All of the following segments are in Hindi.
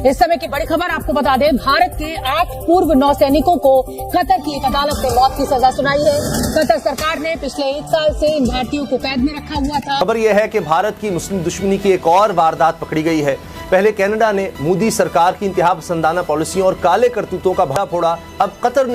इस समय की बड़ी खबर आपको बता दें, भारत के 8 पूर्व नौसैनिकों को कतर की एक अदालत ने मौत की सजा सुनाई है। कतर सरकार ने पिछले 1 साल से इन भारतीयों को कैद में रखा हुआ था। खबर यह है कि भारत की मुस्लिम दुश्मनी की एक और वारदात पकड़ी गई है। पहले कनाडा ने मोदी सरकार की इंतहा पसंदाना पॉलिसियों और काले करतूतों का भला फोड़ा। अब कतर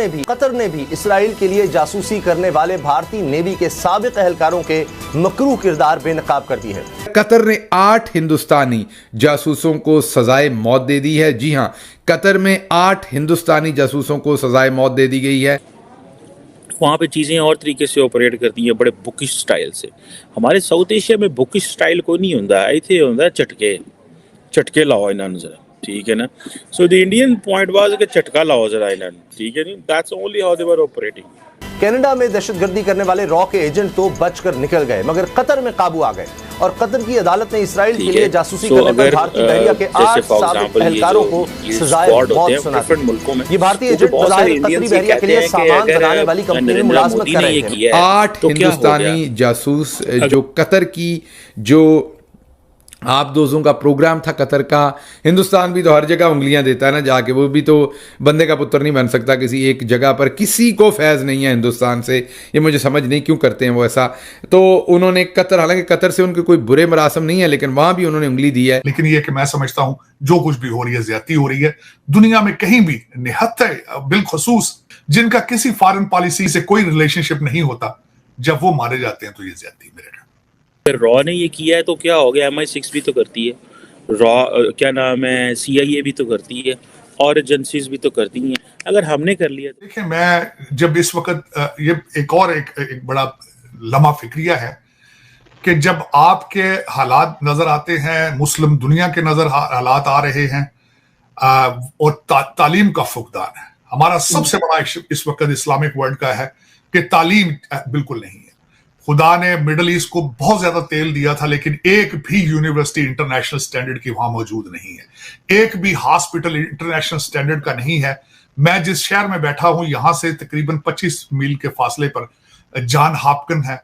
ने भी इसराइल के लिए जासूसी करने वाले भारतीय नेवी के साबिक एहलकारों के मकरूह किरदार बेनकाब कर दी है। कतर ने 8 हिंदुस्तानी जासूसों को सजाए मौत दे दी है। जी हां, कतर में 8 हिंदुस्तानी जासूसों को सजाए मौत दे दी गई है। वहाँ पे चीज़ें और तरीके से ऑपरेट करती हैं, बड़े बुकिश स्टाइल से। हमारे साउथ एशिया में बुकिश स्टाइल कोई नहीं होता, इतने होता है झटके लाओ इन्होंने जरा, ठीक है ना। So the Indian point was कि झटका लाओ जरा इन्होंने, ठीक है नहीं। That's only how they were operating. Canada में दहशतगर्दी करने वाले रॉ के एजेंट तो बचकर निकल गए, मगर कतर में काबू आ गए और कतर की अदालत ने इसराइल के लिए जासूसी करने पर भारतीय बहरिया के 8 साबिक एहलकारों को सजाए मौत सुना दी। ये भारतीय एजेंट कतरी बहरिया के लिए सामान बनाने वाली कंपनी में मुलाजमत कर रहे थे। 8 हिंदुस्तानी जासूस जो कतर की जो आप दोस्तों का प्रोग्राम था कतर का। हिंदुस्तान भी तो हर जगह उंगलियां देता है ना जाके, वो भी तो बंदे का पुत्र नहीं बन सकता किसी एक जगह पर। किसी को फैज़ नहीं है हिंदुस्तान से, ये मुझे समझ नहीं क्यों करते हैं वो ऐसा। तो उन्होंने कतर, हालांकि कतर से उनके कोई बुरे मरासम नहीं है, लेकिन वहां भी उन्होंने उंगली दी है। लेकिन ये कि मैं समझता हूं जो कुछ भी हो रही है ज्यादती हो रही है दुनिया में कहीं भी। निहत्ते बिलखसूस जिनका किसी फॉरेन पॉलिसी से कोई रिलेशनशिप नहीं होता, जब वो मारे जाते हैं तो ये ज्यादती मेरे। रॉ ने ये किया है तो क्या हो गया, MI6 भी तो करती है, रॉ क्या नाम है, CIA भी तो करती है और एजेंसीज भी तो करती हैं। अगर हमने कर लिया तो देखिए, मैं जब इस वक्त ये एक बड़ा लम्हा फिक्रिया है कि जब आपके हालात नजर आते हैं, मुस्लिम दुनिया के हालात आ रहे हैं और तालीम का फुकदान है। हमारा सबसे बड़ा इस वक्त इस्लामिक वर्ल्ड का है कि तालीम बिल्कुल नहीं है। खुदा ने मिडल ईस्ट को बहुत ज्यादा तेल दिया था, लेकिन एक भी यूनिवर्सिटी इंटरनेशनल स्टैंडर्ड की वहां मौजूद नहीं है। एक भी हॉस्पिटल इंटरनेशनल स्टैंडर्ड का नहीं है। मैं जिस शहर में बैठा हूं, यहां से तकरीबन 25 मील के फासले पर जॉन हॉपकिंस है।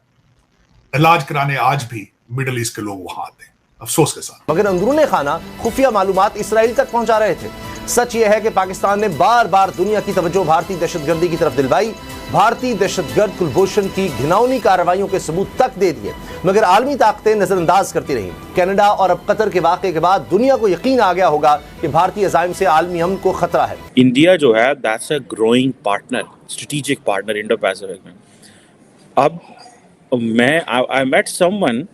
इलाज कराने आज भी मिडल ईस्ट के लोग वहां आते हैं, अफसोस के साथ। मगर अंदरूनी खाना खुफिया मालूमात इसराइल तक पहुंचा रहे थे। सच यह है कि पाकिस्तान ने बार बार दुनिया की तवज्जो भारतीय दहशतगर्दी की तरफ दिलवाई। भारतीय दहशतगर्द कुलभूषण की घिनौनी कार्रवाइयों के सबूत तक दे दिए, मगर आलमी ताकतें नजरअंदाज करती रहीं। कनाडा और अब कतर के वाक़े के बाद दुनिया को यकीन आ गया होगा कि भारतीय अज़ाइम से आलमी अमन को खतरा है। इंडिया जो है that's a growing partner, strategic partner Indo Pacific में। अब मैं आई मेट समवन,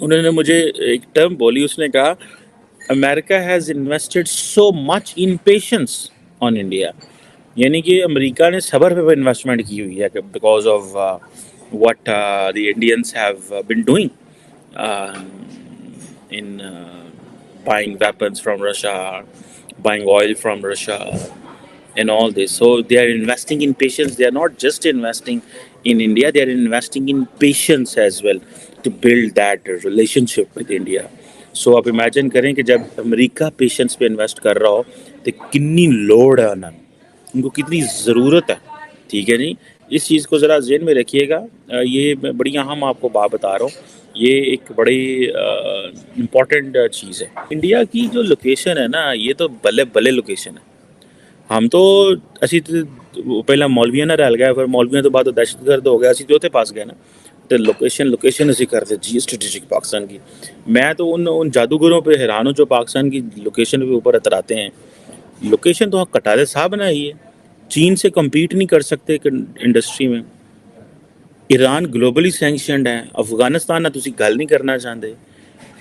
उन्होंने मुझे एक टर्म बोली, उसने कहा America has invested so much in patience on India, यानी कि अमेरिका ने सब्र पे इन्वेस्टमेंट की हुई है because of what the Indians have been doing in buying weapons from Russia, buying oil from Russia and all this. So they are investing in patience. They are not just investing in India, they are investing in patience as well to build that relationship with India. So आप imagine करें कि जब अमेरिका पेशेंस पे इन्वेस्ट कर रहा हो तो कितनी लोड है उनको, कितनी ज़रूरत है, ठीक है नहीं। इस चीज़ को ज़रा ज़हन में रखिएगा। ये बड़ी अहम आपको बात बता रहा हूँ, ये एक बड़ी इम्पॉर्टेंट चीज़ है। इंडिया की जो लोकेशन है ना, ये तो बल्ले लोकेशन है। हम तो असी पहला मौलविया ना रल गया, फिर मौलविया तो बाद तो दहशतगर्द हो गया, असी तो उत्थे पास गए ना। तो लोकेशन असी करते जी स्ट्रेटेजिक पाकिस्तान की। मैं तो उन जादूगरों पे हैरान हूँ जो पाकिस्तान की लोकेशन के ऊपर इतराते हैं। लोकेशन तो कटारे साहब बनाई है, चीन से कम्पीट नहीं कर सकते इंडस्ट्री में। ईरान ग्लोबली सैंक्शनड है, अफगानिस्तान ना तुसी गल नहीं करना चाहते।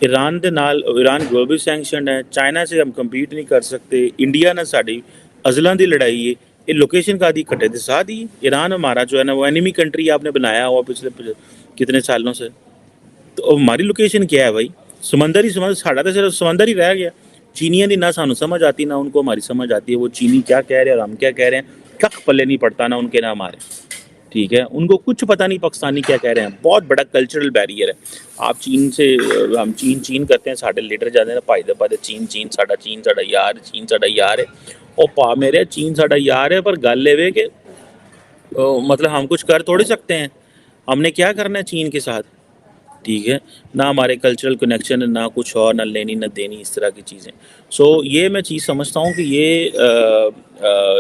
ईरान ग्लोबली सैंक्शनड है, चाइना से हम कम्पीट नहीं कर सकते। इंडिया ना साड़ी अजलां दी लड़ाई है, ये लोकेशन का दी कटे के साथ ही। ईरान हमारा जो है ना वो एनिमी कंट्री आपने बनाया हुआ पिछले कितने सालों से। तो हमारी लोकेशन क्या है भाई? समंदर ही समंदर, साढ़ा तो सिर्फ समंदर ही रह गया। चीनियों की ना सानू समझ आती ना उनको हमारी समझ आती है। वो चीनी क्या कह रहे हैं और हम क्या कह रहे हैं, कख पल्ले नहीं पड़ता ना उनके ना हमारे, ठीक है। उनको कुछ पता नहीं पाकिस्तानी क्या कह रहे हैं। बहुत बड़ा कल्चरल बैरियर है। आप चीन से, हम चीन करते हैं, साढ़े लीडर जाते हैं भाई दबा चीन साड़ा यार है। और पा मेरे चीन साड़ा यार है, पर गल ये कि मतलब हम कुछ कर थोड़ी सकते हैं। हमने क्या करना है चीन के साथ, ठीक है, ना हमारे कल्चरल कनेक्शन है, ना कुछ और, ना लेनी ना देनी, इस तरह की चीज़ें। सो ये मैं चीज़ समझता हूँ कि ये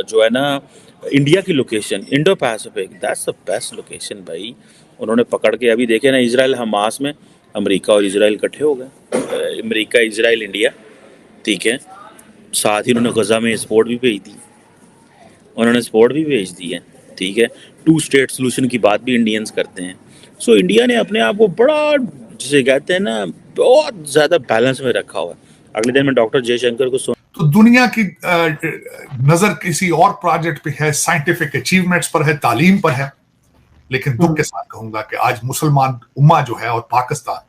जो है ना, इंडिया की location, Indo Pacific, that's the best location भाई। उन्होंने पकड़ के अभी देखे ना, इजराइल हमास में अमेरिका और इजराइल इकट्ठे हो गए, अमेरिका इजराइल इंडिया, ठीक है। साथ ही उन्होंने गजा में सपोर्ट भी भेज दी, उन्होंने सपोर्ट भी भेज दी है, ठीक है। 2 स्टेट सोल्यूशन की बात भी इंडियंस करते हैं। सो इंडिया ने अपने आप को बड़ा, जिसे कहते हैं ना, बहुत ज़्यादा बैलेंस में रखा हुआ है। अगले दिन मैं डॉक्टर जयशंकर को तो दुनिया की नजर किसी और प्रोजेक्ट पे है, साइंटिफिक अचीवमेंट्स पर है, तालीम पर है, लेकिन दुख के साथ कहूंगा कि आज मुसलमान उम्मा जो है और पाकिस्तान,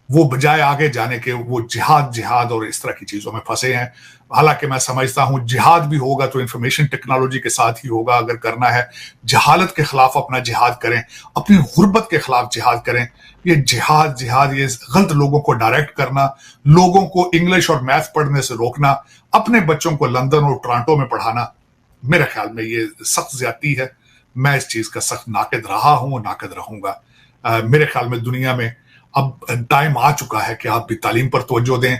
वो बजाय आगे जाने के वो जिहाद और इस तरह की चीजों में फंसे हैं। हालांकि मैं समझता हूं जिहाद भी होगा तो इंफॉर्मेशन टेक्नोलॉजी के साथ ही होगा। अगर करना है जहालत के खिलाफ अपना जिहाद करें, अपनी गुर्बत के खिलाफ जिहाद करें। ये जिहाद ये गलत लोगों को डायरेक्ट करना, लोगों को इंग्लिश और मैथ पढ़ने से रोकना, अपने बच्चों को लंदन और टोरंटो में पढ़ाना, मेरे ख्याल में ये सख्त ज्यादती है। मैं इस चीज का सख्त नाकिद रहा हूं, नाकिद रहूंगा। मेरे ख्याल में दुनिया में अब टाइम आ चुका है कि आप भी तालीम पर तवज्जो दें,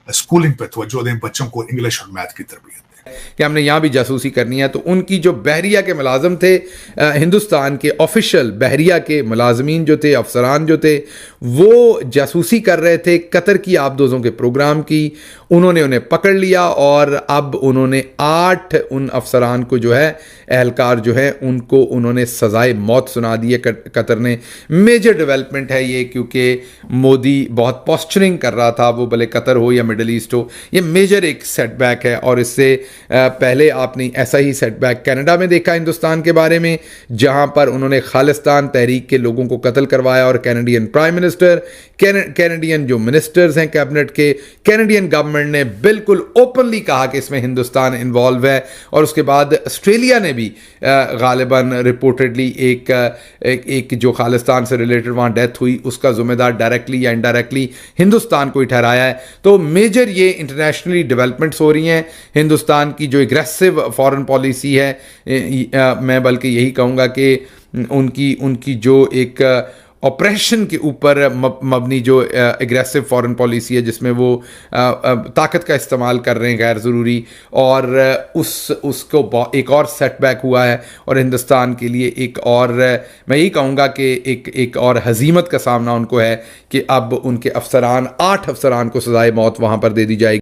स्कूलिंग पर तवज्जो दें, बच्चों को इंग्लिश और मैथ की तरबियत दें। कि हमने यहाँ भी जासूसी करनी है। तो उनकी जो बहरिया के मुलाजिम थे, हिंदुस्तान के ऑफिशियल बहरिया के मुलाजमीन जो थे, अफसरान जो थे, वो जासूसी कर रहे थे कतर की आबदोज़ों के प्रोग्राम की। उन्होंने उन्हें पकड़ लिया और अब उन्होंने 8 उन अफसरान को जो है, एहलकार जो है, उनको उन्होंने सज़ाए मौत सुना दी है कतर ने। मेजर डेवलपमेंट है ये, क्योंकि मोदी बहुत पॉस्चरिंग कर रहा था, वो भले कतर हो या मिडल ईस्ट हो। ये मेजर एक सेटबैक है। और इससे पहले आपने ऐसा ही सेटबैक कनाडा में देखा हिंदुस्तान के बारे में, जहां पर उन्होंने खालिस्तान तहरीक के लोगों को कत्ल करवाया और कैनेडियन प्राइम मिनिस्टर, कैनेडियन जो मिनिस्टर्स हैं कैबिनेट के, कैनेडियन गवर्नमेंट ने बिल्कुल ओपनली कहा कि इसमें हिंदुस्तान इन्वॉल्व है। और उसके बाद ऑस्ट्रेलिया ने भी गालिबन रिपोर्टेडली एक जो खालिस्तान से रिलेटेड वहाँ डेथ हुई, उसका जिम्मेदार डायरेक्टली या इनडायरेक्टली हिंदुस्तान को ही ठहराया है। तो मेजर ये इंटरनेशनली डेवलपमेंट्स हो रही हैं। हिंदुस्तान की जो एग्रेसिव फॉरेन पॉलिसी है, मैं बल्कि यही कहूँगा कि उनकी जो एक ऑपरेशन के ऊपर मबनी जो एग्रेसिव फॉरेन पॉलिसी है, जिसमें वो ताकत का इस्तेमाल कर रहे हैं गैर ज़रूरी, और उसको एक और सेटबैक हुआ है। और हिंदुस्तान के लिए एक और, मैं यही कहूँगा कि एक और हजीमत का सामना उनको है कि अब उनके 8 अफसरान को सज़ाए मौत वहाँ पर दे दी जाएगी।